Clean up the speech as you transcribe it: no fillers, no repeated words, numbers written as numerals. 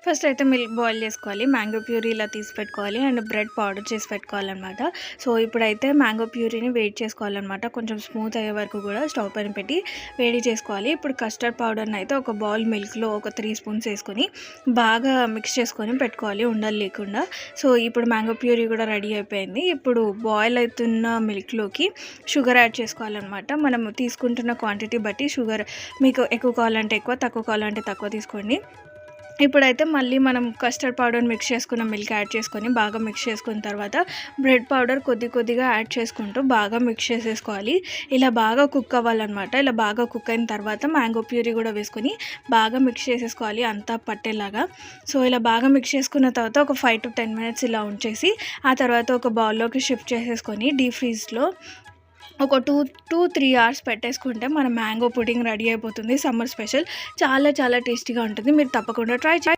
First అయితే milk boil చేసుకోవాలి, mango puree ఇలా తీసి పెట్టుకోవాలి అండ్ బ్రెడ్ పౌడర్ చేసి పెట్టుకోవాలన్నమాట. సో ఇప్పుడైతే మ్యాంగో ప్యూరీని వేడి చేసుకోవాలన్నమాట. కొంచెం స్మూత్ అయ్యే వరకు కూడా స్టవ్ పైన పెట్టి వేడి చేసుకోవాలి. ఇప్పుడు కస్టర్డ్ పౌడర్ని అయితే ఒక బౌల్ మిల్క్లో ఒక 3 స్పూన్స్ వేసుకొని బాగా మిక్స్ చేసుకొని పెట్టుకోవాలి ఉండలు లేకుండా. సో ఇప్పుడు మ్యాంగో ప్యూరీ కూడా రెడీ అయిపోయింది. ఇప్పుడు బాయిల్ అవుతున్న మిల్క్లోకి షుగర్ యాడ్ చేసుకోవాలన్నమాట. మనం తీసుకుంటున్న క్వాంటిటీ బట్టి షుగర్ మీకు ఎక్కువ కావాలంటే ఎక్కువ, తక్కువ కావాలంటే తక్కువ తీసుకోండి. ఇప్పుడైతే మళ్ళీ మనం కస్టర్డ్ పౌడర్ మిక్స్ చేసుకున్న మిల్క్ యాడ్ చేసుకొని బాగా మిక్స్ చేసుకున్న తర్వాత బ్రెడ్ పౌడర్ కొద్దిగా యాడ్ చేసుకుంటూ బాగా మిక్స్ చేసేసుకోవాలి. ఇలా బాగా కుక్ అవ్వాలన్నమాట. ఇలా బాగా కుక్ అయిన తర్వాత మ్యాంగో ప్యూరీ కూడా వేసుకొని బాగా మిక్స్ చేసేసుకోవాలి అంతా పట్టేలాగా. సో ఇలా బాగా మిక్స్ చేసుకున్న తర్వాత ఒక 5 to 10 minutes ఇలా ఉంచేసి ఆ తర్వాత ఒక బౌల్లోకి షిఫ్ట్ చేసేసుకొని డీప్ ఫ్రీజ్లో ఒక 2 to 3 hours పెట్టేసుకుంటే మన మ్యాంగో పుడింగ్ రెడీ అయిపోతుంది. సమ్మర్ స్పెషల్ చాలా టేస్టీగా ఉంటుంది. మీరు తప్పకుండా ట్రై చేయండి.